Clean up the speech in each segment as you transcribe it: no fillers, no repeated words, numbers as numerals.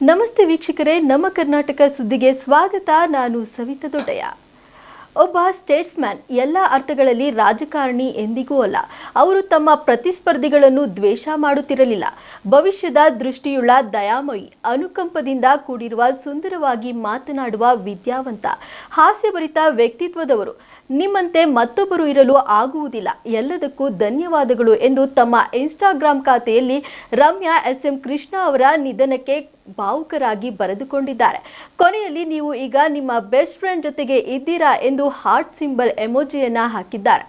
ನಮಸ್ತೆ ವೀಕ್ಷಕರೇ, ನಮ್ಮ ಕರ್ನಾಟಕ ಸುದ್ದಿಗೆ ಸ್ವಾಗತ. ನಾನು ಸವಿತಾ ದೊಡ್ಡಯ್ಯ. ಒಬ್ಬ ಸ್ಟೇಟ್ಸ್ಮ್ಯಾನ್ ಎಲ್ಲ ಅರ್ಥಗಳಲ್ಲಿ ರಾಜಕಾರಣಿ ಎಂದಿಗೂ ಅಲ್ಲ. ಅವರು ತಮ್ಮ ಪ್ರತಿಸ್ಪರ್ಧಿಗಳನ್ನು ದ್ವೇಷ ಮಾಡುತ್ತಿರಲಿಲ್ಲ. ಭವಿಷ್ಯದ ದೃಷ್ಟಿಯುಳ್ಳ ದಯಾಮಯಿ, ಅನುಕಂಪದಿಂದ ಕೂಡಿರುವ ಸುಂದರವಾಗಿ ಮಾತನಾಡುವ ವಿದ್ಯಾವಂತ, ಹಾಸ್ಯಭರಿತ ವ್ಯಕ್ತಿತ್ವದವರು. ನಿಮ್ಮಂತೆ ಮತ್ತೊಬ್ಬರು ಇರಲು ಆಗುವುದಿಲ್ಲ. ಎಲ್ಲದಕ್ಕೂ ಧನ್ಯವಾದಗಳು ಎಂದು ತಮ್ಮ ಇನ್ಸ್ಟಾಗ್ರಾಮ್ ಖಾತೆಯಲ್ಲಿ ರಮ್ಯಾ SM ಕೃಷ್ಣ ಅವರ ನಿಧನಕ್ಕೆ ಭಾವುಕರಾಗಿ ಬರೆದುಕೊಂಡಿದ್ದಾರೆ. ಕೊನೆಯಲ್ಲಿ ನೀವು ಈಗ ನಿಮ್ಮ ಬೆಸ್ಟ್ ಫ್ರೆಂಡ್ ಜೊತೆಗೆ ಇದ್ದೀರಾ ಎಂದು ಹಾರ್ಟ್ ಸಿಂಬಲ್ ಎಮೋಜಿಯನ್ನ ಹಾಕಿದ್ದಾರೆ.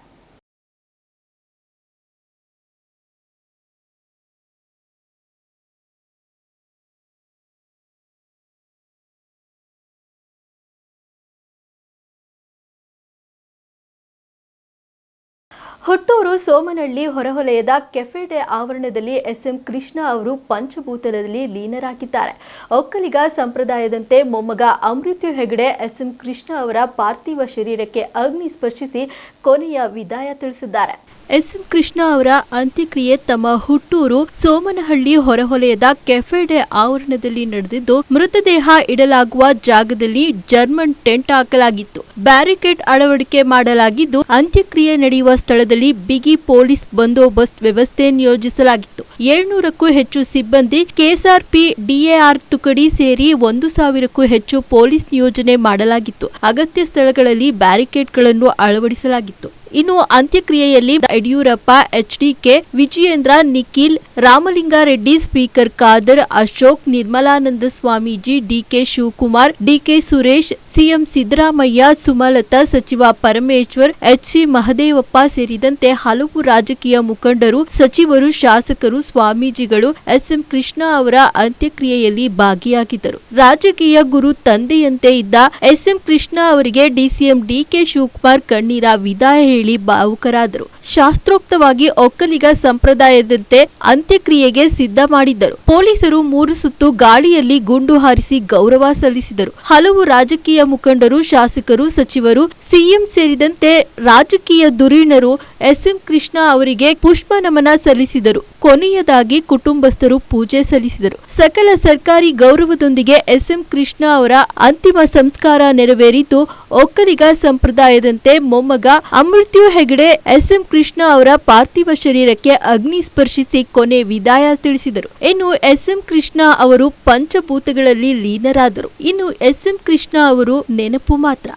ಹುಟ್ಟೂರು ಸೋಮನಹಳ್ಳಿ ಹೊರವಲಯದ ಕೆಫೆ ಡೇ ಆವರಣದಲ್ಲಿ SM ಕೃಷ್ಣ ಅವರು ಪಂಚಭೂತದಲ್ಲಿ ಲೀನರಾಗಿದ್ದಾರೆ. ಒಕ್ಕಲಿಗ ಸಂಪ್ರದಾಯದಂತೆ ಮೊಮ್ಮಗ ಅಮೃತ್ಯು ಹೆಗಡೆ SM ಕೃಷ್ಣ ಅವರ ಪಾರ್ಥಿವ ಶರೀರಕ್ಕೆ ಅಗ್ನಿ ಸ್ಪರ್ಶಿಸಿ ಕೊನೆಯ ವಿದಾಯ ತಿಳಿಸಿದ್ದಾರೆ. SM ಕೃಷ್ಣ ಅವರ ಅಂತ್ಯಕ್ರಿಯೆ ತಮ್ಮ ಹುಟ್ಟೂರು ಸೋಮನಹಳ್ಳಿ ಹೊರವಲಯದ ಕೆಫೆ ಡೇ ಆವರಣದಲ್ಲಿ ನಡೆದಿದ್ದು, ಮೃತದೇಹ ಇಡಲಾಗುವ ಜಾಗದಲ್ಲಿ ಜರ್ಮನ್ ಟೆಂಟ್ ಹಾಕಲಾಗಿತ್ತು. ಬ್ಯಾರಿಕೇಡ್ ಅಳವಡಿಕೆ ಮಾಡಲಾಗಿದ್ದು, ಅಂತ್ಯಕ್ರಿಯೆ ನಡೆಯುವ ಸ್ಥಳದಲ್ಲಿ ಬಿಗಿ ಪೊಲೀಸ್ ಬಂದೋಬಸ್ತ್ ವ್ಯವಸ್ಥೆ ನಿಯೋಜಿಸಲಾಗಿತ್ತು. 700ಕ್ಕೂ ಹೆಚ್ಚು ಸಿಬ್ಬಂದಿ, KSRP, DAR ತುಕಡಿ ಸೇರಿ 1000ಕ್ಕೂ ಹೆಚ್ಚು ಪೊಲೀಸ್ ನಿಯೋಜನೆ ಮಾಡಲಾಗಿತ್ತು. ಅಗತ್ಯ ಸ್ಥಳಗಳಲ್ಲಿ ಬ್ಯಾರಿಕೇಡ್ಗಳನ್ನು ಅಳವಡಿಸಲಾಗಿತ್ತು. ಇನ್ನು ಅಂತ್ಯಕ್ರಿಯೆಯಲ್ಲಿ Yediyurappa, HDK, Vijayendra, Nikhil, Ramalinga Reddy, speaker Khader, Ashok, Nirmalananda Swamiji, DK Shivakumar, DK Suresh, CM Siddaramaiah, Sumalatha, ಸಚಿವ ಪರಮೇಶ್ವರ್, HC ಮಹದೇವಪ್ಪ ಸೇರಿದಂತೆ ಹಲವು ರಾಜಕೀಯ ಮುಖಂಡರು, ಸಚಿವರು, ಶಾಸಕರು, ಸ್ವಾಮೀಜಿಗಳು SM ಕೃಷ್ಣ ಅವರ ಅಂತ್ಯಕ್ರಿಯೆಯಲ್ಲಿ ಭಾಗಿಯಾಗಿದ್ದರು. ರಾಜಕೀಯ ಗುರು ತಂದೆಯಂತೆ ಇದ್ದ SM ಕೃಷ್ಣ ಅವರಿಗೆ DCM DK ಶಿವಕುಮಾರ್ ಕಣ್ಣೀರ ವಿದಾಯ ಹೇಳಿ ಭಾವುಕರಾದರು. ಶಾಸ್ತ್ರೋಕ್ತವಾಗಿ ಒಕ್ಕಲಿಗ ಸಂಪ್ರದಾಯದಂತೆ ಅಂತ್ಯಕ್ರಿಯೆಗೆ ಸಿದ್ಧ ಮಾಡಿದ್ದರು. ಪೊಲೀಸರು 3 ಸುತ್ತು ಗಾಳಿಯಲ್ಲಿ ಗುಂಡು ಹಾರಿಸಿ ಗೌರವ ಸಲ್ಲಿಸಿದರು. ಹಲವು ರಾಜಕೀಯ ಮುಖಂಡರು, ಶಾಸಕರು, ಸಚಿವರು, CM ಸೇರಿದಂತೆ ರಾಜಕೀಯ ಧುರೀಣರು SM ಕೃಷ್ಣ ಅವರಿಗೆ ಪುಷ್ಪ ನಮನ ಸಲ್ಲಿಸಿದರು. ಕೊನೆಯದಾಗಿ ಕುಟುಂಬಸ್ಥರು ಪೂಜೆ ಸಲ್ಲಿಸಿದರು. ಸಕಲ ಸರ್ಕಾರಿ ಗೌರವದೊಂದಿಗೆ SM ಕೃಷ್ಣ ಅವರ ಅಂತಿಮ ಸಂಸ್ಕಾರ ನೆರವೇರಿದ್ದು, ಒಕ್ಕಲಿಗ ಸಂಪ್ರದಾಯದಂತೆ ಮೊಮ್ಮಗ ಅಮೃತ್ಯು ಹೆಗಡೆ SM ಕೃಷ್ಣ ಅವರ ಪಾರ್ಥಿವ ಶರೀರಕ್ಕೆ ಅಗ್ನಿ ಸ್ಪರ್ಶಿಸಿ ಕೊನೆ ವಿದಾಯ ತಿಳಿಸಿದರು. ಇನ್ನು SM ಕೃಷ್ಣ ಅವರು ಪಂಚಭೂತಗಳಲ್ಲಿ ಲೀನರಾದರು. ಇನ್ನು SM ಕೃಷ್ಣ ಅವರು ನೆನಪು ಮಾತ್ರ.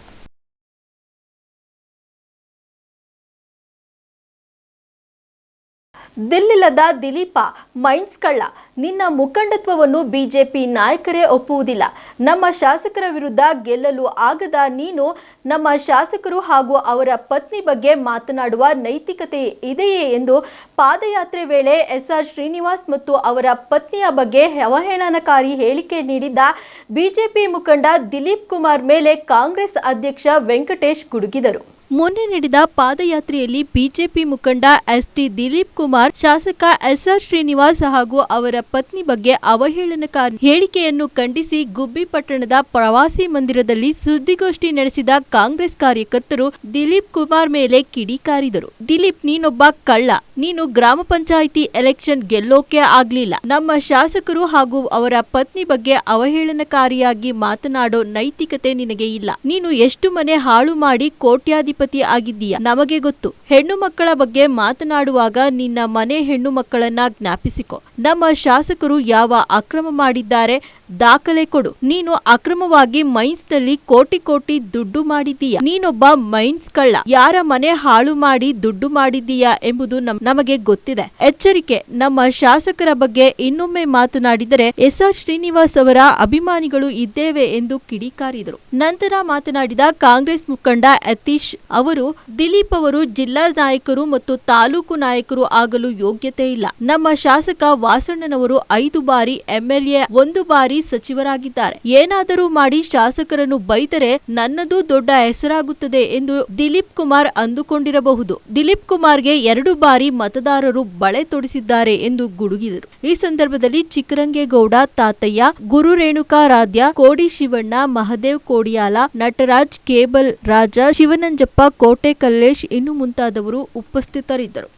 ದಿಲ್ಲಿಲ್ಲದ ದಿಲೀಪ, ಮೈನ್ಸ್ ಕಳ್ಳ, ನಿನ್ನ ಮುಖಂಡತ್ವವನ್ನು ಬಿಜೆಪಿ ನಾಯಕರೇ ಒಪ್ಪುವುದಿಲ್ಲ. ನಮ್ಮ ಶಾಸಕರ ವಿರುದ್ಧ ಗೆಲ್ಲಲು ಆಗದ ನೀನು ನಮ್ಮ ಶಾಸಕರು ಹಾಗೂ ಅವರ ಪತ್ನಿ ಬಗ್ಗೆ ಮಾತನಾಡುವ ನೈತಿಕತೆ ಇದೆಯೇ ಎಂದು ಪಾದಯಾತ್ರೆ ವೇಳೆ SR ಶ್ರೀನಿವಾಸ್ ಮತ್ತು ಅವರ ಪತ್ನಿಯ ಬಗ್ಗೆ ಅವಹೇಳನಕಾರಿ ಹೇಳಿಕೆ ನೀಡಿದ್ದ ಬಿಜೆಪಿ ಮುಖಂಡ ದಿಲೀಪ್ ಕುಮಾರ್ ಮೇಲೆ ಕಾಂಗ್ರೆಸ್ ಅಧ್ಯಕ್ಷ ವೆಂಕಟೇಶ್ ಗುಡುಗಿದರು. ಮೊನ್ನೆ ನಡೆದ ಪಾದಯಾತ್ರೆಯಲ್ಲಿ ಬಿಜೆಪಿ ಮುಖಂಡ ST ದಿಲೀಪ್ ಕುಮಾರ್, ಶಾಸಕ SR ಶ್ರೀನಿವಾಸ್ ಹಾಗೂ ಅವರ ಪತ್ನಿ ಬಗ್ಗೆ ಅವಹೇಳನಕಾರಿ ಹೇಳಿಕೆಯನ್ನು ಖಂಡಿಸಿ ಗುಬ್ಬಿ ಪಟ್ಟಣದ ಪ್ರವಾಸಿ ಮಂದಿರದಲ್ಲಿ ಸುದ್ದಿಗೋಷ್ಠಿ ನಡೆಸಿದ ಕಾಂಗ್ರೆಸ್ ಕಾರ್ಯಕರ್ತರು ದಿಲೀಪ್ ಕುಮಾರ್ ಮೇಲೆ ಕಿಡಿಕಾರಿದರು. ದಿಲೀಪ್, ನೀನೊಬ್ಬ ಕಳ್ಳ. ನೀನು ಗ್ರಾಮ ಪಂಚಾಯಿತಿ ಎಲೆಕ್ಷನ್ ಗೆಲ್ಲೋಕೆ ಆಗ್ಲಿಲ್ಲ. ನಮ್ಮ ಶಾಸಕರು ಹಾಗೂ ಅವರ ಪತ್ನಿ ಬಗ್ಗೆ ಅವಹೇಳನಕಾರಿಯಾಗಿ ಮಾತನಾಡೋ ನೈತಿಕತೆ ನಿನಗೆ ಇಲ್ಲ. ನೀನು ಎಷ್ಟು ಮನೆ ಹಾಳು ಮಾಡಿ ಕೋಟ್ಯಾಧಿಪತಿ ಆಗಿದ್ದೀಯ ನಮಗೆ ಗೊತ್ತು. ಹೆಣ್ಣು ಮಕ್ಕಳ ಬಗ್ಗೆ ಮಾತನಾಡುವಾಗ ನಿನ್ನ ಮನೆ ಹೆಣ್ಣು ಮಕ್ಕಳನ್ನ ಜ್ಞಾಪಿಸಿಕೊ. ನಮ್ಮ ಶಾಸಕರು ಯಾವ ಅಕ್ರಮ ಮಾಡಿದ್ದಾರೆ ದಾಖಲೆ ಕೊಡು. ನೀನು ಅಕ್ರಮವಾಗಿ ಮೈನ್ಸ್ ನಲ್ಲಿ ಕೋಟಿ ಕೋಟಿ ದುಡ್ಡು ಮಾಡಿದ್ದೀಯ. ನೀನೊಬ್ಬ ಮೈನ್ಸ್ ಕಳ್ಳ. ಯಾರ ಮನೆ ಹಾಳು ಮಾಡಿ ದುಡ್ಡು ಮಾಡಿದ್ದೀಯಾ ಎಂಬುದು ನಮಗೆ ಗೊತ್ತಿದೆ. ಎಚ್ಚರಿಕೆ, ನಮ್ಮ ಶಾಸಕರ ಬಗ್ಗೆ ಇನ್ನೊಮ್ಮೆ ಮಾತನಾಡಿದರೆ SR ಶ್ರೀನಿವಾಸ್ ಅವರ ಅಭಿಮಾನಿಗಳು ಇದ್ದೇವೆ ಎಂದು ಕಿಡಿಕಾರಿದರು. ನಂತರ ಮಾತನಾಡಿದ ಕಾಂಗ್ರೆಸ್ ಮುಖಂಡ ಯತೀಶ್ ಅವರು, ದಿಲೀಪ್ ಅವರು ಜಿಲ್ಲಾ ನಾಯಕರು ಮತ್ತು ತಾಲೂಕು ನಾಯಕರು ಆಗಲು ಯೋಗ್ಯತೆ ಇಲ್ಲ. ನಮ್ಮ ಶಾಸಕ ವಾಸಣ್ಣನವರು 5 ಬಾರಿ MLA, 1 ಬಾರಿ ಸಚಿವರಾಗಿದ್ದಾರೆ. ಏನಾದರೂ ಮಾಡಿ ಶಾಸಕರನ್ನು ಬೈದರೆ ನನ್ನದು ದೊಡ್ಡ ಹೆಸರಾಗುತ್ತದೆ ಎಂದು ದಿಲೀಪ್ ಕುಮಾರ್ ಅಂದುಕೊಂಡಿರಬಹುದು. ದಿಲೀಪ್ ಕುಮಾರ್ಗೆ 2 ಬಾರಿ ಮತದಾರರು ಬಳೆ ತೊಡಿಸಿದ್ದಾರೆ ಎಂದು ಗುಡುಗಿದರು. ಈ ಸಂದರ್ಭದಲ್ಲಿ ಚಿಕ್ಕರಂಗೇಗೌಡ, ತಾತಯ್ಯ, ಗುರು ರೇಣುಕಾರಾಧ್ಯ, ಕೋಡಿ ಶಿವಣ್ಣ, ಮಹದೇವ್ ಕೋಡಿಯಾಲ, ನಟರಾಜ್, ಕೇಬಲ್ ರಾಜ, ಶಿವನಂಜಪ್ಪ, ಕೋಟೆ ಕಲ್ಲೇಶ್ ಇನ್ನು ಮುಂತಾದವರು ಉಪಸ್ಥಿತರಿದ್ದರು.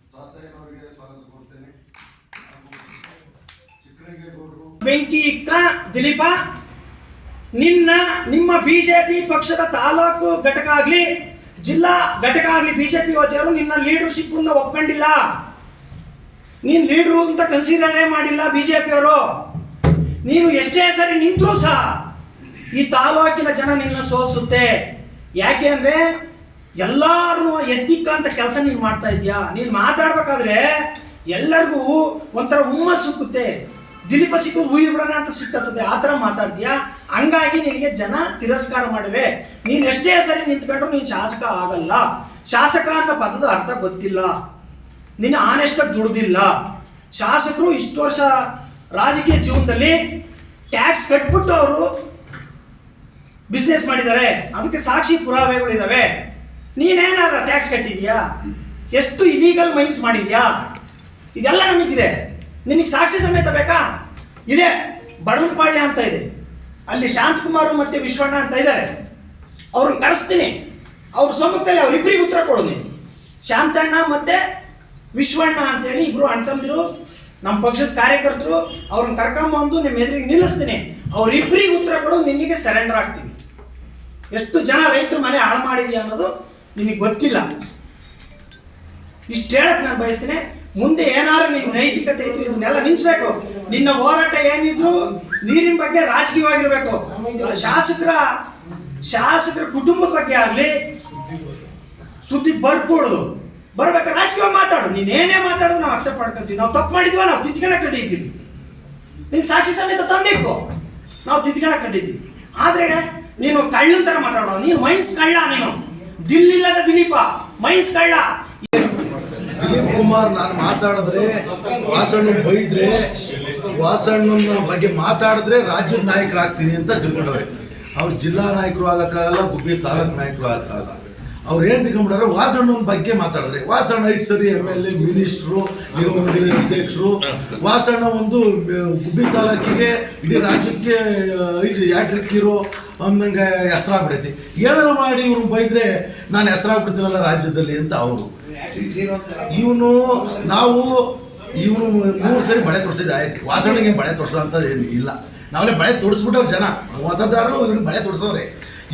ತಾತಯ್ಯನವರಿಗೆ ಬೆಂಕಿ ಇಕ್ಕ ದಿಲೀಪ. ನಿಮ್ಮ ಬಿಜೆಪಿ ಪಕ್ಷದ ತಾಲೂಕು ಘಟಕ ಆಗಲಿ ಜಿಲ್ಲಾ ಘಟಕ ಆಗಲಿ ಬಿಜೆಪಿ ಹೋದವರು ನಿನ್ನ ಲೀಡರ್ಶಿಪ್ ಒಪ್ಕೊಂಡಿಲ್ಲ. ನೀನು ಲೀಡ್ರು ಅಂತ ಕನ್ಸಿಡರೇ ಮಾಡಿಲ್ಲ ಬಿಜೆಪಿಯವರು. ನೀನು ಎಷ್ಟೇ ಸರಿ ನಿಂತರೂ ಸಹ ಈ ತಾಲೂಕಿನ ಜನ ನಿನ್ನ ಸೋಲಿಸುತ್ತೆ. ಯಾಕೆ ಅಂದರೆ ಎಲ್ಲರೂ ಎತ್ತಿಕ್ಕಂತ ಕೆಲಸ ನೀನು ಮಾಡ್ತಾ ಇದೀಯಾ. ನೀನು ಮಾತಾಡ್ಬೇಕಾದ್ರೆ ಎಲ್ಲರಿಗೂ ಒಂಥರ ಹುಮ್ಮಸ್ ಸಿಕ್ಕುತ್ತೆ. ದಿಲೀಪ ಸಿಕ್ಕೋದು ಉಯ್ದು ಬಿಡೋಣ ಅಂತ ಸಿಕ್ಕತ್ತದೆ, ಆ ಥರ ಮಾತಾಡ್ತೀಯಾ. ಹಂಗಾಗಿ ನಿನಗೆ ಜನ ತಿರಸ್ಕಾರ ಮಾಡಿವೆ. ನೀನು ಎಷ್ಟೇ ಸರಿ ನಿಂತ್ಕೊಂಡ್ರು ನೀನು ಶಾಸಕ ಆಗಲ್ಲ. ಶಾಸಕ ಅನ್ನೋ ಪದದ ಅರ್ಥ ಗೊತ್ತಿಲ್ಲ, ನೀನು ಆನೆಸ್ಟಾಗಿ ದುಡ್ದಿಲ್ಲ. ಶಾಸಕರು ಇಷ್ಟು ವರ್ಷ ರಾಜಕೀಯ ಜೀವನದಲ್ಲಿ ಟ್ಯಾಕ್ಸ್ ಕಟ್ಬಿಟ್ಟು ಅವರು ಬಿಸ್ನೆಸ್ ಮಾಡಿದ್ದಾರೆ, ಅದಕ್ಕೆ ಸಾಕ್ಷಿ ಪುರಾವೆಗಳಿದ್ದಾವೆ. ನೀನೇನಾದ್ರೂ ಟ್ಯಾಕ್ಸ್ ಕಟ್ಟಿದೀಯಾ? ಎಷ್ಟು ಇಲೀಗಲ್ ಮೈನ್ಸ್ ಮಾಡಿದ್ಯಾ? ಇದೆಲ್ಲ ನಮಗಿದೆ. ನಿನಗೆ ಸಾಕ್ಷಿ ಸಮೇತ ಬೇಕಾ? ಇದೆ, ಬಡವನಪಾಳ್ಯ ಅಂತ ಇದೆ, ಅಲ್ಲಿ ಶಾಂತಕುಮಾರ್ ಮತ್ತು ವಿಶ್ವಣ್ಣ ಅಂತ ಇದ್ದಾರೆ. ಅವ್ರನ್ನ ಕರೆಸ್ತೀನಿ, ಅವ್ರ ಸಮ್ಮುಖದಲ್ಲಿ ಅವರಿಬ್ಬರಿಗೆ ಉತ್ತರ ಕೊಡು ನೀನು. ಶಾಂತಣ್ಣ ಮತ್ತು ವಿಶ್ವಣ್ಣ ಅಂತೇಳಿ ಇಬ್ಬರು ಅಣ್ತಂದಿರು, ನಮ್ಮ ಪಕ್ಷದ ಕಾರ್ಯಕರ್ತರು. ಅವ್ರನ್ನ ಕರ್ಕೊಂಬಂದು ನಿಮ್ಮ ಎದುರಿಗೆ ನಿಲ್ಲಿಸ್ತೀನಿ. ಅವರಿಬ್ಬರಿಗೆ ಉತ್ತರ ಕೊಡು, ನಿನಗೆ ಸರೆಂಡರ್ ಆಗ್ತೀವಿ. ಎಷ್ಟು ಜನ ರೈತರು ಮನೆ ಹಾಳು ಮಾಡಿದೀಯ ಅನ್ನೋದು ನಿನಗೆ ಗೊತ್ತಿಲ್ಲ. ಇಷ್ಟು ಹೇಳಕ್ಕೆ ನಾನು ಬಯಸ್ತೀನಿ. ಮುಂದೆ ಏನಾದ್ರು ನಿನ್ನ ನೈತಿಕತೆ ಇತ್ತು, ಇದನ್ನೆಲ್ಲ ನಿಲ್ಲಿಸ್ಬೇಕು. ನಿನ್ನ ಹೋರಾಟ ಏನಿದ್ರು ನೀರಿನ ಬಗ್ಗೆ ರಾಜಕೀಯವಾಗಿರ್ಬೇಕು. ಶಾಸಕರ ಕುಟುಂಬದ ಬಗ್ಗೆ ಆಗಲಿ ಸುದ್ದಿ ಬರ್ಕೊಡೋದು, ಬರ್ಬೇಕಾದ್ರೆ ರಾಜಕೀಯ ಮಾತಾಡು. ನೀನೇನೇ ಮಾತಾಡೋದು ನಾವು ಅಕ್ಸೆಪ್ಟ್ ಮಾಡ್ಕೊಂತೀವಿ. ನಾವು ತಪ್ಪು ಮಾಡಿದ್ವ, ನಾವು ತಿದ್ಕೊಳಕ್ಕೆ ಕಟ್ಟಿದ್ದೀವಿ. ನೀನು ಸಾಕ್ಷಿ ಸಮೇತ ತಂದಿಕ್ಕೋ, ನಾವು ತಿದ್ಕೊಳಕ್ಕೆ ಕಟ್ಟಿದ್ದೀವಿ. ಆದರೆ ನೀನು ಕಳ್ಳನ ಥರ ಮಾತಾಡೋ. ನೀನು ಮೈನ್ಸ್ ಕಳ್ಳ, ನೀನು ದಿಲ್ಲಿಲ್ಲದ ದಿಲೀಪ, ಮೈನ್ಸ್ ಕಳ್ಳ. ದಿಲೀಪ್ ಕುಮಾರ್ ನಾನು ಮಾತಾಡಿದ್ರೆ ವಾಸಣ್ಣ ಬೈದ್ರೆ, ವಾಸಣ್ಣನ ಬಗ್ಗೆ ಮಾತಾಡಿದ್ರೆ ರಾಜ್ಯದ ನಾಯಕರಾಗ್ತೀನಿ ಅಂತ ತಿಳ್ಕೊಂಡವ್ರೆ. ಅವ್ರು ಜಿಲ್ಲಾ ನಾಯಕರು ಆಗಕ್ಕಾಗಲ್ಲ, ಗುಬ್ಬಿ ತಾಲೂಕು ನಾಯಕರು ಆಗಕ್ಕಾಗಲ್ಲ. ಅವ್ರು ಏನು ತಿಳ್ಕೊಂಡ್ರೆ ವಾಸಣ್ಣನ ಬಗ್ಗೆ ಮಾತಾಡಿದ್ರೆ, ವಾಸಣ್ಣ 5 ಸರಿ MLA, ಮಿನಿಸ್ಟ್ರು, ನಿಗಮ ಮಂಡಳಿ ಅಧ್ಯಕ್ಷರು. ವಾಸಣ್ಣ ಒಂದು ಗುಬ್ಬಿ ತಾಲೂಕಿಗೆ ಇಡೀ ರಾಜ್ಯಕ್ಕೆ 5 ಹ್ಯಾಟ್ರಿಕ್ ಹೀರೋ ಅನ್ನಂಗೆ ಹೆಸರಾಗ್ಬಿಡೈತಿ. ಏನಾರು ಮಾಡಿ ಇವ್ರನ್ನ ಬೈದ್ರೆ ನಾನು ಹೆಸರಾಗ್ಬಿಡ್ತೀನಲ್ಲ ರಾಜ್ಯದಲ್ಲಿ ಅಂತ ಅವರು. ಇವನು 3 ಸರಿ ಬಳೆ ತೋರಿಸಿದ ಆಯ್ತು. ವಾಸಣ್ಣಗೆ ಬಳೆ ತೋರಿಸೋ ಅಂತ ಏನು ಇಲ್ಲ. ನಾವೇ ಬಳೆ ತೋರಿಸ್ಬಿಟ್ಟವ್ರು ಜನ, ಮತದಾರರು ಇವ್ನು ಬಳೆ ತೋರಿಸೋರೆ.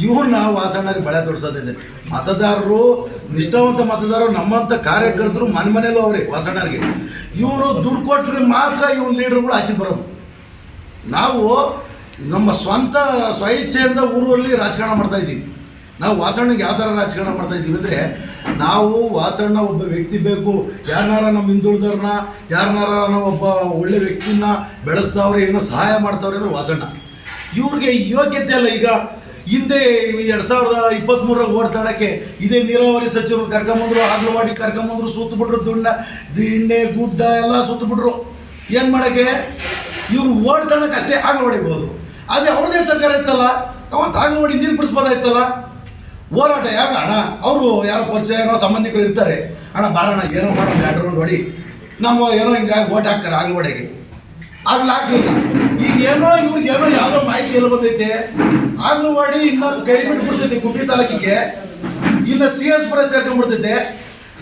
ಇವನ್ನ ವಾಸಣ್ಣರಿಗೆ ಬಳೆ ತೋರಿಸೋದಿದೆ. ಮತದಾರರು, ನಿಷ್ಠಾವಂತ ಮತದಾರರು, ನಮ್ಮಂಥ ಕಾರ್ಯಕರ್ತರು ಮನೆಯಲ್ಲೂ ಅವ್ರೆ ವಾಸಣ್ಣರಿಗೆ. ಇವನು ದುಡ್ಡು ಕೊಟ್ಟರೆ ಮಾತ್ರ ಇವನ್ ಲೀಡರ್ಗಳು ಆಚೆ ಬರೋದು. ನಾವು ನಮ್ಮ ಸ್ವಇಚ್ಛೆಯಿಂದ ಊರಲ್ಲಿ ರಾಜಕಾರಣ ಮಾಡ್ತಾ ಇದ್ದೀವಿ. ನಾವು ವಾಸಣ್ಣಗೆ ಯಾವ ಥರ ರಾಜಕಾರಣ ಮಾಡ್ತಾ ಇದ್ದೀವಿ ಅಂದರೆ, ನಾವು ವಾಸಣ್ಣ ಒಬ್ಬ ವ್ಯಕ್ತಿ ಬೇಕು, ಯಾರನ್ನಾರ ನಮ್ಮ ಹಿಂದುಳಿದವ್ರನ್ನ, ಯಾರನ್ನಾರ ನಾವು ಒಬ್ಬ ಒಳ್ಳೆ ವ್ಯಕ್ತಿನ ಬೆಳೆಸ್ತಾವ್ರೆ, ಏನೋ ಸಹಾಯ ಮಾಡ್ತಾವ್ರೆ ಅಂದರೆ ವಾಸಣ್ಣ. ಇವ್ರಿಗೆ ಯೋಗ್ಯತೆ ಅಲ್ಲ. ಈಗ ಹಿಂದೆ 2023 ಓಡ್ತಾಡಕ್ಕೆ ಇದೇ ನೀರಾವರಿ ಸಚಿವರು ಕರ್ಕೊಂಬಂದ್ರು, ಆಗ್ಲವಾಡಿ ಕರ್ಕೊಂಬಂದ್ರು, ಸುತ್ತಬಿಟ್ರು, ದಿಣ್ಣೆ ಗುಡ್ಡ ಎಲ್ಲ ಸುತ್ತಬಿಟ್ರು. ಏನು ಮಾಡೋಕ್ಕೆ? ಇವ್ರು ಓಡ್ತಾಡಕ್ಕೆ ಅಷ್ಟೇ ಆಗ್ಲವಾಡಿಗೆ ಹೋದ್ರು. ಆದರೆ ಅವ್ರದೇ ಸರ್ಕಾರ ಇತ್ತಲ್ಲ, ಅವತ್ತು ಆಗ್ಲವಾಡಿ ನೀರು ಬಿಡಿಸ್ಬೋದಾಯ್ತಲ್ಲ. ಹೋರಾಟ ಯಾಗ ಅಣ್ಣ, ಅವರು ಯಾರೋ ಪರಿಚಯ ಏನೋ ಸಂಬಂಧಿಕರು ಇರ್ತಾರೆ, ಅಣ್ಣ ಬಾರಣ್ಣ ಏನೋ ಮಾಡೋಣ 2 ರೌಂಡ್ ಹೊಡಿ, ನಮ್ಮ ಏನೋ ಹಿಂಗಾಗಿ ಓಟ್ ಹಾಕ್ತಾರೆ ಆಗ್ಲವಾಡಿಗೆ. ಆಗ್ಲಿಲ್ಲ. ಈಗ ಏನೋ ಇವ್ರಿಗೇನೋ ಯಾವುದೋ ಮಾಹಿತಿ ಎಲ್ಲ ಬಂದೈತೆ. ಆಗ್ಲವಾಡಿ ಇನ್ನು ಕೈ ಬಿಟ್ಬಿಡ್ತೈತೆ ಗುಬ್ಬಿ ತಾಲೂಕಿಗೆ, ಇನ್ನು CS ಪುರ ಸೇರ್ಕೊಂಡ್ಬಿಡ್ತೈತೆ.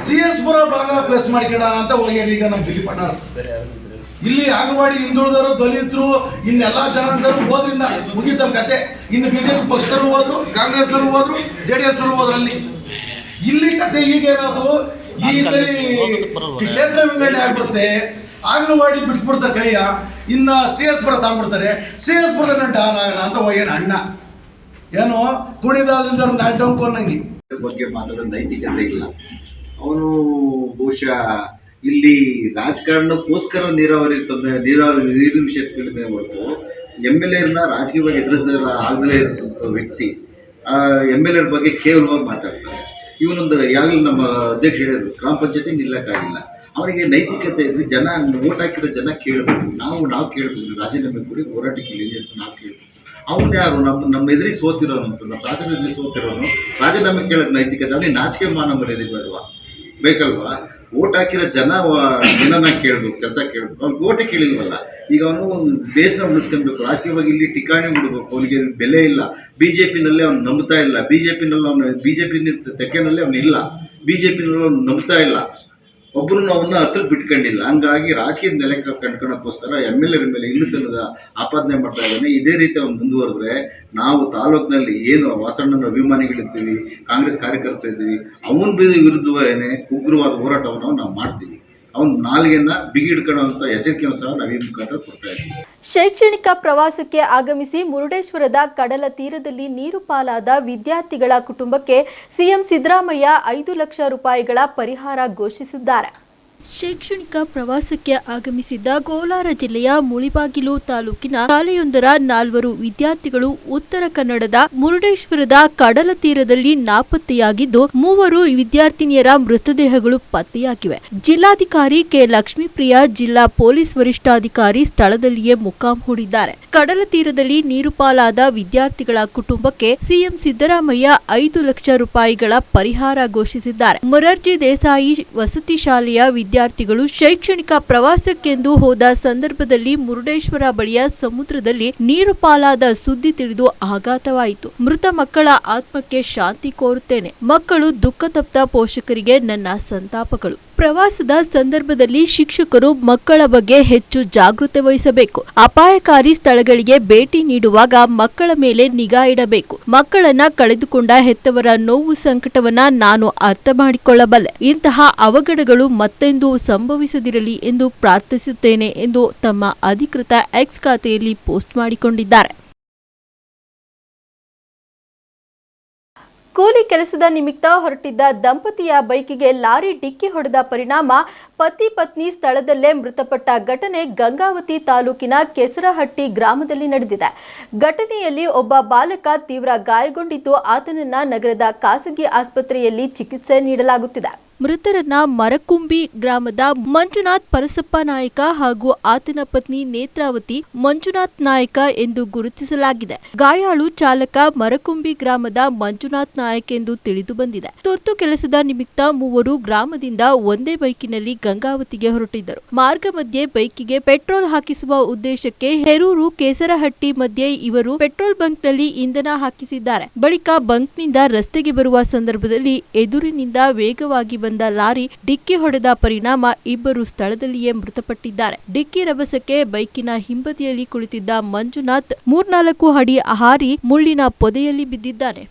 CS ಪುರ ಭಾಗ ಪ್ಲೇಸ್ ಮಾಡ್ಕೊಳ್ಳೋಣ ಅಂತ ಹೋಗ್ಯಾರ ಈಗ ನಮ್ಮ ದಿಲೀಪ್ ಅಣ್ಣಾರು. ಇಲ್ಲಿ ಆಗ್ಲವಾಡಿ ಹಿಂದುಳಿದವರು, ದಲಿತರು, ಇನ್ನೆಲ್ಲ ಜನಾಂಗದವರು ಹೋದ್ರಿಂದ ಮುಗಿತಲ್ಲ ಕತೆ. ಇನ್ನು BJP ಪಕ್ಷದವರು ಹೋದ್ರು, ಕಾಂಗ್ರೆಸ್ನವರು ಹೋದ್ರು, JDSನವರು ಹೋದ್ರು. ಇಲ್ಲಿ ಕತೆ ಈಗೇನಾದ್ರು ಈ ಸರಿ ಕ್ಷೇತ್ರ ವಿಂಗಡಣೆ ಆಗ್ಬಿಡುತ್ತೆ. ಆಗ್ಲವಾಡಿ ಬಿಟ್ಬಿಡ್ತಾರೆ ಕೈಯ, ಇನ್ನು CS ಪುರ ತಗೊಂಡ್ಬಿಡ್ತಾರೆ. CS ಪುರದ ಡಾನ್ ಆಗೋಣ ಅಂತ ಹೋಗ್ಯಾನ ಅಣ್ಣ. ಏನೋ ಕುಣಿದಾಲದಿಂದ ನಾಲ್ಡಂಕೋನಂಗಿ ಬಗ್ಗೆ ಮಾತಾಡೋ ನೈತಿಕತೆ ಇಲ್ಲ. ಅವನು ಬಹುಶಃ ಇಲ್ಲಿ ರಾಜಕಾರಣಕ್ಕೋಸ್ಕರ ನೀರಿನ ವಿಷಯ ತಿಳಿದೇ ಹೊರತು MLAರನ್ನ ರಾಜಕೀಯವಾಗಿ ಎದುರಿಸಲ್ಲ ಆಗಲೇ ಇರತಕ್ಕಂಥ ವ್ಯಕ್ತಿ. MLAರ ಬಗ್ಗೆ ಕೇವಲವಾಗಿ ಮಾತಾಡ್ತಾರೆ. ಇವನೊಂದು ಯಾವಾಗಲೂ ನಮ್ಮ ಅಧ್ಯಕ್ಷ ಹೇಳಿದ್ರು, ಗ್ರಾಮ ಪಂಚಾಯತಿ ನಿಲ್ಲಕ್ಕಾಗಿಲ್ಲ. ಅವನಿಗೆ ನೈತಿಕತೆ ಇದ್ರೆ ಜನ ಓಟ್ ಹಾಕಿರೋ ಜನ ಕೇಳಬೇಕು. ನಾವು ಕೇಳಬೇಕು, ರಾಜೀನಾಮೆ ಕೊಡಿ, ಹೋರಾಟಕ್ಕೆ ಇಳಿ ಅಂತ ನಾವು ಕೇಳಬೇಕು. ಅವನು ಯಾರು? ನಮ್ಮ ಎದುರಿಗೆ ಸೋತಿರೋನಂತ, ನಮ್ಮ ಶಾಸನ ಎದುರಿಗೆ ಸೋತಿರೋನು ರಾಜೀನಾಮೆ ಕೇಳೋದು ನೈತಿಕತೆ. ಅವನಿಗೆ ನಾಚಿಕೆ ಮಾನ ಮರ್ಯಾದೆ ಬೇಕಲ್ವಾ? ಓಟ್ ಹಾಕಿರೋ ಜನ ಏನನ್ನ ಕೇಳಬೇಕು, ಕೆಲಸ ಕೇಳಬೇಕು. ಅವ್ನಿಗೆ ಓಟೇ ಕೇಳಿಲ್ವಲ್ಲ. ಈಗ ಅವನು ದೇಶನ ಉಳಿಸ್ಕೊಬೇಕು, ರಾಜಕೀಯವಾಗಿ ಇಲ್ಲಿ ಠಿಕಾಣಿ ಬಿಡಬೇಕು. ಅವನಿಗೆ ಬೆಲೆ ಇಲ್ಲ. BJPನಲ್ಲಿ ಅವ್ನು ನಂಬ್ತಾ ಇಲ್ಲ. BJP ತೆಕ್ಕೆನಲ್ಲಿ ಅವನು ಇಲ್ಲ. BJPನಲ್ಲಿ ಅವ್ನು ನಂಬ್ತಾ ಇಲ್ಲ. ಒಬ್ಬರನ್ನ ಅವನ್ನ ಹತ್ರ ಬಿಟ್ಕೊಂಡಿಲ್ಲ. ಹಂಗಾಗಿ ರಾಜಕೀಯ ನೆಲೆ ಕಂಡ್ಕೊಳಕ್ಕೋಸ್ಕರ MLA ಮೇಲೆ ಇಲ್ಲಿಸಲ್ಲದ ಆಪಾದನೆ ಮಾಡ್ತಾ ಇದ್ದಾನೆ. ಇದೇ ರೀತಿ ಅವ್ನು ಮುಂದುವರೆದ್ರೆ ನಾವು ತಾಲೂಕಿನಲ್ಲಿ ಏನು ವಾಸಣ್ಣನ ಅಭಿಮಾನಿಗಳಿರ್ತೀವಿ, ಕಾಂಗ್ರೆಸ್ ಕಾರ್ಯಕರ್ತರಿದ್ದೀವಿ, ಅವನ ವಿರುದ್ಧವೇನೆ ಉಗ್ರವಾದ ಹೋರಾಟವನ್ನು ನಾವು ಮಾಡ್ತೀವಿ. ಅವ್ನ ನಾಲಿಗೆಯನ್ನ ಬಿಗಿ ಹಿಡ್ಕೊಳ್ಳುವಂತ ಎಚ್ಚರಿಕೆಯನ್ನು ಸಹ ನಾವು ಈ ಮುಖಾಂತರ ಕೊಡ್ತಾ ಇದ್ದೀವಿ. ಶೈಕ್ಷಣಿಕ ಪ್ರವಾಸಕ್ಕೆ ಆಗಮಿಸಿ ಮುರುಡೇಶ್ವರದ ಕಡಲ ತೀರದಲ್ಲಿ ನೀರು ಪಾಲಾದ ವಿದ್ಯಾರ್ಥಿಗಳ ಕುಟುಂಬಕ್ಕೆ ಸಿಎಂ ಸಿದ್ದರಾಮಯ್ಯ 5 ಲಕ್ಷ ರೂಪಾಯಿಗಳ ಪರಿಹಾರ ಘೋಷಿಸಿದ್ದಾರೆ. ಶೈಕ್ಷಣಿಕ ಪ್ರವಾಸಕ್ಕೆ ಆಗಮಿಸಿದ್ದ ಕೋಲಾರ ಜಿಲ್ಲೆಯ ಮುಳಿಬಾಗಿಲು ತಾಲೂಕಿನ ಶಾಲೆಯೊಂದರ 4 ವಿದ್ಯಾರ್ಥಿಗಳು ಉತ್ತರ ಕನ್ನಡದ ಮುರುಡೇಶ್ವರದ ಕಡಲ ತೀರದಲ್ಲಿ ನಾಪತ್ತೆಯಾಗಿದ್ದು 3 ವಿದ್ಯಾರ್ಥಿನಿಯರ ಮೃತದೇಹಗಳು ಪತ್ತೆಯಾಗಿವೆ. ಜಿಲ್ಲಾಧಿಕಾರಿ ಕೆ ಲಕ್ಷ್ಮೀಪ್ರಿಯಾ, ಜಿಲ್ಲಾ ಪೊಲೀಸ್ ವರಿಷ್ಠಾಧಿಕಾರಿ ಸ್ಥಳದಲ್ಲಿಯೇ ಮುಕಾಂ ಹೂಡಿದ್ದಾರೆ. ಕಡಲ ತೀರದಲ್ಲಿ ನೀರು ಪಾಲಾದ ವಿದ್ಯಾರ್ಥಿಗಳ ಕುಟುಂಬಕ್ಕೆ ಸಿಎಂ ಸಿದ್ದರಾಮಯ್ಯ 5 ಲಕ್ಷ ರೂಪಾಯಿಗಳ ಪರಿಹಾರ ಘೋಷಿಸಿದ್ದಾರೆ. ಮೊರಾರ್ಜಿ ದೇಸಾಯಿ ವಸತಿ ಶಾಲೆಯ ವಿದ್ಯಾರ್ಥಿಗಳು ಶೈಕ್ಷಣಿಕ ಪ್ರವಾಸಕ್ಕೆಂದು ಹೋದ ಸಂದರ್ಭದಲ್ಲಿ ಮುರುಡೇಶ್ವರ ಬಳಿಯ ಸಮುದ್ರದಲ್ಲಿ ನೀರು ಪಾಲಾದ ಸುದ್ದಿ ತಿಳಿದು ಆಘಾತವಾಯಿತು. ಮೃತ ಮಕ್ಕಳ ಆತ್ಮಕ್ಕೆ ಶಾಂತಿ ಕೋರುತ್ತೇನೆ. ಮಕ್ಕಳು ದುಃಖತಪ್ತ ಪೋಷಕರಿಗೆ ನನ್ನ ಸಂತಾಪಗಳು. ಪ್ರವಾಸದ ಸಂದರ್ಭದಲ್ಲಿ ಶಿಕ್ಷಕರು ಮಕ್ಕಳ ಬಗ್ಗೆ ಹೆಚ್ಚು ಜಾಗೃತಿ ವಹಿಸಬೇಕು. ಅಪಾಯಕಾರಿ ಸ್ಥಳಗಳಿಗೆ ಭೇಟಿ ನೀಡುವಾಗ ಮಕ್ಕಳ ಮೇಲೆ ನಿಗಾ ಇಡಬೇಕು. ಮಕ್ಕಳನ್ನ ಕಳೆದುಕೊಂಡ ಹೆತ್ತವರ ನೋವು ಸಂಕಟವನ್ನ ನಾನು ಅರ್ಥ ಮಾಡಿಕೊಳ್ಳಬಲ್ಲೆ. ಇಂತಹ ಅವಘಡಗಳು ಮತ್ತೆಂದೂ ಸಂಭವಿಸದಿರಲಿ ಎಂದು ಪ್ರಾರ್ಥಿಸುತ್ತೇನೆ ಎಂದು ತಮ್ಮ ಅಧಿಕೃತ ಎಕ್ಸ್ ಖಾತೆಯಲ್ಲಿ ಪೋಸ್ಟ್ ಮಾಡಿಕೊಂಡಿದ್ದಾರೆ. ಕೂಲಿ ಕೆಲಸದ ನಿಮಿತ್ತ ಹೊರಟಿದ್ದ ದಂಪತಿಯ ಬೈಕಿಗೆ ಲಾರಿ ಡಿಕ್ಕಿ ಹೊಡೆದ ಪರಿಣಾಮ ಪತಿ ಪತ್ನಿ ಸ್ಥಳದಲ್ಲೇ ಮೃತಪಟ್ಟ ಘಟನೆ ಗಂಗಾವತಿ ತಾಲೂಕಿನ ಕೆಸರಹಟ್ಟಿ ಗ್ರಾಮದಲ್ಲಿ ನಡೆದಿದೆ. ಘಟನೆಯಲ್ಲಿ ಒಬ್ಬ ಬಾಲಕ ತೀವ್ರ ಗಾಯಗೊಂಡಿದ್ದು ಆತನನ್ನ ನಗರದ ಖಾಸಗಿ ಆಸ್ಪತ್ರೆಯಲ್ಲಿ ಚಿಕಿತ್ಸೆ ನೀಡಲಾಗುತ್ತಿದೆ. ಮೃತರನ್ನ ಮರಕುಂಬಿ ಗ್ರಾಮದ ಮಂಜುನಾಥ್ ಪರಸಪ್ಪ ನಾಯಕ ಹಾಗೂ ಆತನ ಪತ್ನಿ ನೇತ್ರಾವತಿ ಮಂಜುನಾಥ್ ನಾಯಕ ಎಂದು ಗುರುತಿಸಲಾಗಿದೆ. ಗಾಯಾಳು ಚಾಲಕ ಮರಕುಂಬಿ ಗ್ರಾಮದ ಮಂಜುನಾಥ್ ನಾಯಕ್ ಎಂದು ತಿಳಿದು ಬಂದಿದೆ. ತುರ್ತು ಕೆಲಸದ ನಿಮಿತ್ತ 3 ಗ್ರಾಮದಿಂದ ಒಂದೇ ಬೈಕಿನಲ್ಲಿ ಗಂಗಾವತಿಗೆ ಹೊರಟಿದ್ದರು. ಮಾರ್ಗ ಮಧ್ಯೆ ಬೈಕಿಗೆ ಪೆಟ್ರೋಲ್ ಹಾಕಿಸುವ ಉದ್ದೇಶಕ್ಕೆ ಹೆರೂರು ಕೇಸರಹಟ್ಟಿ ಮಧ್ಯೆ ಇವರು ಪೆಟ್ರೋಲ್ ಬಂಕ್ನಲ್ಲಿ ಇಂಧನ ಹಾಕಿಸಿದ್ದಾರೆ. ಬಳಿಕ ಬಂಕ್ನಿಂದ ರಸ್ತೆಗೆ ಬರುವ ಸಂದರ್ಭದಲ್ಲಿ ಎದುರಿನಿಂದ ವೇಗವಾಗಿ ಬಂದ ಲಾರಿ ಡಿಕ್ಕಿ ಹೊಡೆದ ಪರಿಣಾಮ ಇಬ್ಬರು ಸ್ಥಳದಲ್ಲಿಯೇ ಮೃತಪಟ್ಟಿದ್ದಾರೆ. ಡಿಕ್ಕಿ ರಭಸಕ್ಕೆ ಬೈಕಿನ ಹಿಂಬದಿಯಲ್ಲಿ ಕುಳಿತಿದ್ದ ಮಂಜುನಾಥ್ 3-4 ಅಡಿ ಹಾರಿ ಮುಳ್ಳಿನ ಪೊದೆಯಲ್ಲಿ ಬಿದ್ದಿದ್ದಾನೆ.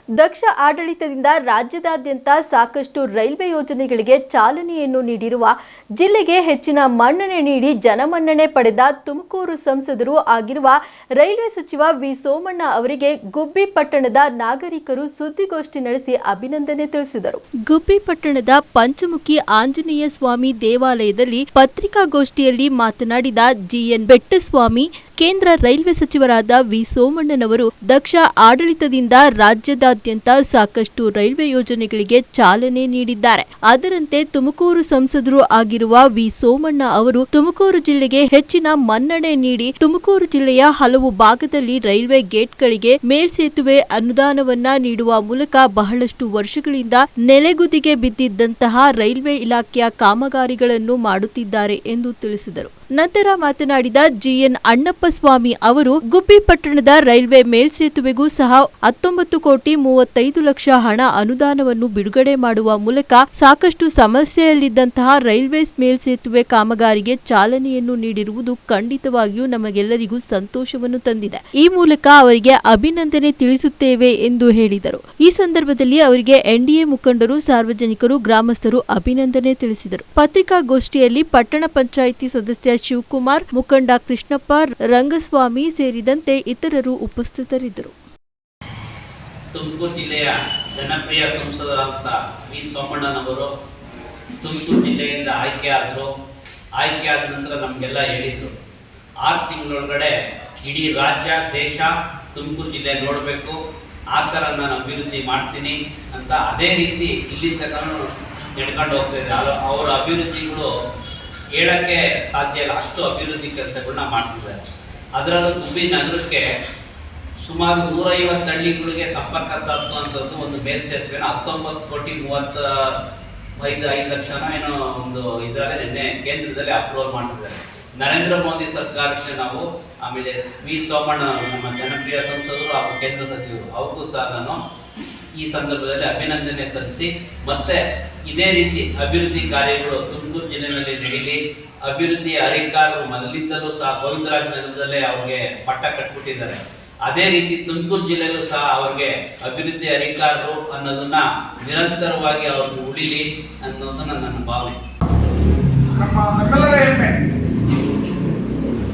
ದಕ್ಷ ಆಡಳಿತದಿಂದ ರಾಜ್ಯದಾದ್ಯಂತ ಸಾಕಷ್ಟು ರೈಲ್ವೆ ಯೋಜನೆಗಳಿಗೆ ಚಾಲನೆಯನ್ನು ನೀಡಿರುವ ಜಿಲ್ಲೆಗೆ ಹೆಚ್ಚಿನ ಮನ್ನಣೆ ನೀಡಿ ಜನಮನ್ನಣೆ ಪಡೆದ ತುಮಕೂರು ಸಂಸದರು ಆಗಿರುವ ರೈಲ್ವೆ ಸಚಿವ ವಿ ಸೋಮಣ್ಣ ಅವರಿಗೆ ಗುಬ್ಬಿ ಪಟ್ಟಣದ ನಾಗರಿಕರು ಸುದ್ದಿಗೋಷ್ಠಿ ನಡೆಸಿ ಅಭಿನಂದನೆ ತಿಳಿಸಿದರು. ಗುಬ್ಬಿ ಪಟ್ಟಣದ ಪಂಚಮುಖಿ ಆಂಜನೇಯ ಸ್ವಾಮಿ ದೇವಾಲಯದಲ್ಲಿ ಪತ್ರಿಕಾಗೋಷ್ಠಿಯಲ್ಲಿ ಮಾತನಾಡಿದ ಜಿಎನ್ ಬೆಟ್ಟಸ್ವಾಮಿ, ಕೇಂದ್ರ ರೈಲ್ವೆ ಸಚಿವರಾದ ವಿ ಸೋಮಣ್ಣನವರು ದಕ್ಷ ಆಡಳಿತದಿಂದ ರಾಜ್ಯದಾದ್ಯಂತ ಸಾಕಷ್ಟು ರೈಲ್ವೆ ಯೋಜನೆಗಳಿಗೆ ಚಾಲನೆ ನೀಡಿದ್ದಾರೆ. ಅದರಂತೆ ತುಮಕೂರು ಸಂಸದರು ಆಗಿರುವ ವಿ ಸೋಮಣ್ಣ ಅವರು ತುಮಕೂರು ಜಿಲ್ಲೆಗೆ ಹೆಚ್ಚಿನ ಮನ್ನಣೆ ನೀಡಿ ತುಮಕೂರು ಜಿಲ್ಲೆಯ ಹಲವು ಭಾಗದಲ್ಲಿ ರೈಲ್ವೆ ಗೇಟ್ಗಳಿಗೆ ಮೇಲ್ಸೇತುವೆ ಅನುದಾನವನ್ನ ನೀಡುವ ಮೂಲಕ ಬಹಳಷ್ಟು ವರ್ಷಗಳಿಂದ ನೆಲೆಗುದಿಗೆ ಬಿದ್ದಿದ್ದಂತಹ ರೈಲ್ವೆ ಇಲಾಖೆಯ ಕಾಮಗಾರಿಗಳನ್ನು ಮಾಡುತ್ತಿದ್ದಾರೆ ಎಂದು ತಿಳಿಸಿದರು. ನಂತರ ಮಾತನಾಡಿದ ಜಿಎನ್ ಅಣ್ಣಪ್ಪ ಸ್ವಾಮಿ ಅವರು ಗುಬ್ಬಿ ಪಟ್ಟಣದ ರೈಲ್ವೆ ಮೇಲ್ಸೇತುವೆಗೂ ಸಹ 19,35,00,000 ಹಣ ಅನುದಾನವನ್ನು ಬಿಡುಗಡೆ ಮಾಡುವ ಮೂಲಕ ಸಾಕಷ್ಟು ಸಮಸ್ಯೆಯಲ್ಲಿದ್ದಂತಹ ರೈಲ್ವೆ ಮೇಲ್ಸೇತುವೆ ಕಾಮಗಾರಿಗೆ ಚಾಲನೆಯನ್ನು ನೀಡಿರುವುದು ಖಂಡಿತವಾಗಿಯೂ ನಮಗೆಲ್ಲರಿಗೂ ಸಂತೋಷವನ್ನು ತಂದಿದೆ. ಈ ಮೂಲಕ ಅವರಿಗೆ ಅಭಿನಂದನೆ ತಿಳಿಸುತ್ತೇವೆ ಎಂದು ಹೇಳಿದರು. ಈ ಸಂದರ್ಭದಲ್ಲಿ ಅವರಿಗೆ ಎನ್ಡಿಎ ಮುಖಂಡರು, ಸಾರ್ವಜನಿಕರು, ಗ್ರಾಮಸ್ಥರು ಅಭಿನಂದನೆ ತಿಳಿಸಿದರು. ಪತ್ರಿಕಾಗೋಷ್ಠಿಯಲ್ಲಿ ಪಟ್ಟಣ ಪಂಚಾಯಿತಿ ಸದಸ್ಯ ಶಿವಕುಮಾರ್, ಮುಖಂಡ ಕೃಷ್ಣಪ್ಪ, ರಂಗಸ್ವಾಮಿ ಸೇರಿದಂತೆ ಇತರರು ಉಪಸ್ಥಿತರಿದ್ದರು. ತುಮಕೂರು ಜಿಲ್ಲೆಯ ಜನಪ್ರಿಯ ಸಂಸದರಾದ ವಿ ಸೋಮಣ್ಣನವರು ತುಮಕೂರು ಜಿಲ್ಲೆಯಿಂದ ಆಯ್ಕೆಯಾದ ನಂತರ ನಮಗೆಲ್ಲ ಹೇಳಿದರು, 6 ತಿಂಗಳೊಳಗಡೆ ಇಡೀ ರಾಜ್ಯ ದೇಶ ತುಮಕೂರು ಜಿಲ್ಲೆ ನೋಡಬೇಕು, ಆ ಥರ ನಾನು ಅಭಿವೃದ್ಧಿ ಮಾಡ್ತೀನಿ ಅಂತ. ಅದೇ ರೀತಿ ಇಲ್ಲಿ ತನಕ ನಡ್ಕೊಂಡು ಹೋಗ್ತಾಯಿದೆ. ಅವರ ಅಭಿವೃದ್ಧಿಗಳು ಹೇಳೋಕ್ಕೆ ಸಾಧ್ಯ ಇಲ್ಲ, ಅಷ್ಟು ಅಭಿವೃದ್ಧಿ ಕೆಲಸಗಳನ್ನ ಮಾಡ್ತಿದ್ದಾರೆ. ಅದರಲ್ಲೂ ಗುಬ್ಬಿ ನಗರಕ್ಕೆ ಸುಮಾರು 150 ಹಳ್ಳಿಗಳಿಗೆ ಸಂಪರ್ಕ ಸಾಧಿಸುವಂಥದ್ದು ಒಂದು ಮೇಲ್ಸೇತುವೆನ 19,35,00,000 ಏನೋ ಒಂದು ಇದರಲ್ಲಿ ನಿನ್ನೆ ಕೇಂದ್ರದಲ್ಲಿ ಅಪ್ರೂವಲ್ ಮಾಡಿಸಿದ್ದಾರೆ. ನರೇಂದ್ರ ಮೋದಿ ಸರ್ಕಾರಕ್ಕೆ ನಾವು, ಆಮೇಲೆ ವಿ ಸೋಮಣ್ಣ ನಮ್ಮ ಜನಪ್ರಿಯ ಸಂಸದರು ಹಾಗೂ ಕೇಂದ್ರ ಸಚಿವರು, ಅವ್ರಿಗೂ ಸಹ ನಾನು ಈ ಸಂದರ್ಭದಲ್ಲಿ ಅಭಿನಂದನೆ ಸಲ್ಲಿಸಿ ಮತ್ತೆ ಇದೇ ರೀತಿ ಅಭಿವೃದ್ಧಿ ಕಾರ್ಯಗಳು ತುಮಕೂರು ಜಿಲ್ಲೆಯಲ್ಲಿ ನಡೀಲಿ. ಅಭಿವೃದ್ಧಿಯ ಅಧಿಕಾರರು ಮೊದಲಿದ್ದಲೂ ಸಹ ಗೋವಿಂದರಾಜ ನಗರದಲ್ಲೇ ಅವ್ರಿಗೆ ಪಟ್ಟ ಕಟ್ಬಿಟ್ಟಿದ್ದಾರೆ. ಅದೇ ರೀತಿ ತುಮಕೂರು ಜಿಲ್ಲೆಯಲ್ಲೂ ಸಹ ಅವ್ರಿಗೆ ಅಭಿವೃದ್ಧಿ ಅಧಿಕಾರರು ಅನ್ನೋದನ್ನ ನಿರಂತರವಾಗಿ ಅವ್ರಿಗೆ ಉಳಿಲಿ ಅನ್ನೋದು ನನ್ನ ಭಾವನೆ. ನಮ್ಮೆಲ್ಲರ ಹೆಮ್ಮೆ,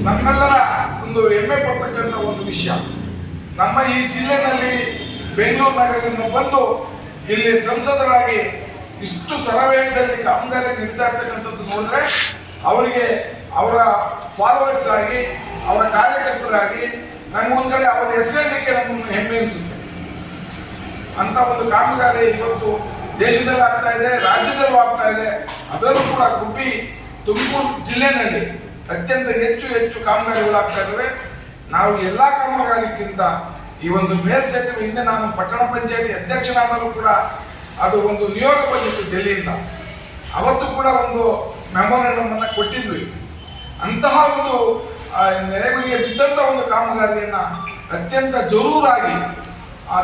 ನಮ್ಮೆಲ್ಲರ ಒಂದು ಹೆಮ್ಮೆ ಪಡ್ತಕ್ಕಂಥ ಒಂದು ವಿಷಯ. ನಮ್ಮ ಈ ಜಿಲ್ಲೆನಲ್ಲಿ ಬೆಂಗಳೂರು ನಗರದಿಂದ ಬಂದು ಇಲ್ಲಿ ಸಂಸದರಾಗಿ ಇಷ್ಟು ಸರವೇಗದಲ್ಲಿ ಕಾಮಗಾರಿ ನಡೀತಾ ಇರ್ತಕ್ಕಂಥದ್ದು ನೋಡಿದ್ರೆ ಅವರಿಗೆ ಅವರ ಫಾಲೋವರ್ಸ್ ಆಗಿ ಅವರ ಕಾರ್ಯಕರ್ತರಾಗಿ ನಮ್ಗೆ ಒಂದ್ ಕಡೆ ಅವರ ಹೆಸರಿಡಲಿಕ್ಕೆ ನಮ್ಮನ್ನು ಹೆಮ್ಮೆ ಅನಿಸುತ್ತೆ. ಅಂತ ಒಂದು ಕಾಮಗಾರಿ ಇವತ್ತು ದೇಶದಲ್ಲಿ ಆಗ್ತಾ ಇದೆ, ರಾಜ್ಯದಲ್ಲೂ ಆಗ್ತಾ ಇದೆ. ಅದರಲ್ಲೂ ಕೂಡ ಗುಬ್ಬಿ ತುಮಕೂರು ಜಿಲ್ಲೆನಲ್ಲಿ ಅತ್ಯಂತ ಹೆಚ್ಚು ಕಾಮಗಾರಿಗಳಾಗ್ತಾ ಇದ್ದಾವೆ. ನಾವು ಎಲ್ಲಾ ಕಾಮಗಾರಿಗಿಂತ ಈ ಒಂದು ಮೇಲ್ಸೇತುವೆ ಹಿಂದೆ ನಾನು ಪಟ್ಟಣ ಪಂಚಾಯತಿ ಅಧ್ಯಕ್ಷನಾದರೂ ಕೂಡ ಅದು ಒಂದು ನಿಯೋಗ ಬಂದಿತ್ತು ಡೆಲ್ಲಿಯಿಂದ. ಅವತ್ತು ಕೂಡ ಒಂದು ಮೆಮೊರಂಡಮ್ ಅನ್ನ ಕೊಟ್ಟಿದ್ವಿ. ಅಂತಹ ಒಂದು ನೆರೆಗುದಿಗೆ ಬಿದ್ದಂತ ಒಂದು ಕಾಮಗಾರಿಯನ್ನ ಅತ್ಯಂತ ಜರೂರಾಗಿ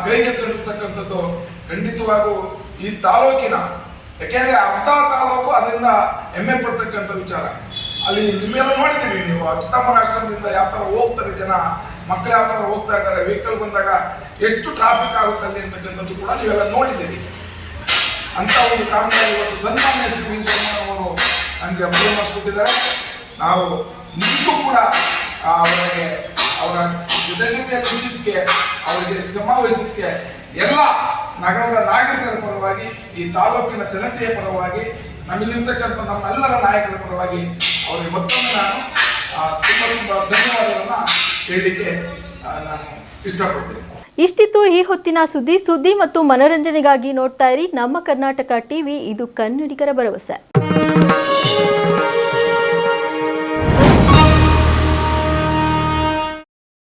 ಕೈಗೆತ್ತಿರ್ತಕ್ಕಂಥದ್ದು ಖಂಡಿತವಾಗೂ ಈ ತಾಲೂಕಿನ, ಯಾಕೆಂದ್ರೆ ಅರ್ಧ ತಾಲೂಕು ಅದರಿಂದ ಹೆಮ್ಮೆ ಪಡ್ತಕ್ಕಂಥ ವಿಚಾರ. ಅಲ್ಲಿ ನಿಮ್ಮೆಲ್ಲ ನೋಡ್ತೀವಿ, ನೀವು ಚಿದಂಬರಾಶ್ರಮದಿಂದ ಯಾವ ತರ ಹೋಗ್ತಾರೆ ಜನ, ಮಕ್ಕಳು ಯಾವ ತರ ಹೋಗ್ತಾ ಇದ್ದಾರೆ, ವೆಹಿಕಲ್ ಬಂದಾಗ ಎಷ್ಟು ಟ್ರಾಫಿಕ್ ಆಗುತ್ತೆ ಅಲ್ಲಿ ಅಂತಕ್ಕಂಥದ್ದು ಕೂಡ ನೀವೆಲ್ಲ ನೋಡಿದ್ದೀರಿ. ಅಂತ ಒಂದು ಕಾಮಗಾರಿ ಇವತ್ತು ಸನ್ಮಾನ್ಯ ಶ್ರೀ ವಿ ಸೋಮಣ್ಣವರು ನಮಗೆ ಅಪ್ರೂವ್ ಮಾಡಿಸ್ಕೊಟ್ಟಿದ್ದಾರೆ. ನಾವು ನಿಜಕ್ಕೂ ಕೂಡ ಅವರಿಗೆ ಅವರ ಜೊತೆಯಲ್ಲಿ ನಿಂತಿದ್ದಕ್ಕೆ, ಅವರಿಗೆ ಶ್ರಮ ವಹಿಸೋದಕ್ಕೆ ಎಲ್ಲ ನಗರದ ನಾಗರಿಕರ ಪರವಾಗಿ, ಈ ತಾಲೂಕಿನ ಜನತೆಯ ಪರವಾಗಿ, ನಮ್ಮಲ್ಲಿರ್ತಕ್ಕಂಥ ನಮ್ಮೆಲ್ಲರ ನಾಯಕರ ಪರವಾಗಿ ಅವರಿಗೆ ಮತ್ತೊಮ್ಮೆ ನಾನು ತುಂಬ ಧನ್ಯವಾದಗಳನ್ನ ಹೇಳಲಿಕ್ಕೆ ನಾನು ಇಷ್ಟಪಡ್ತೇನೆ. ಇಷ್ಟಿತ್ತು ಈ ಹೊತ್ತಿನ ಸುದ್ದಿ ಮತ್ತು ಮನೋರಂಜನೆಗಾಗಿ ನೋಡ್ತಾ ಇರಿ ನಮ್ಮ ಕರ್ನಾಟಕ ಟಿವಿ. ಇದು ಕನ್ನಡಿಗರ ಭರವಸೆ.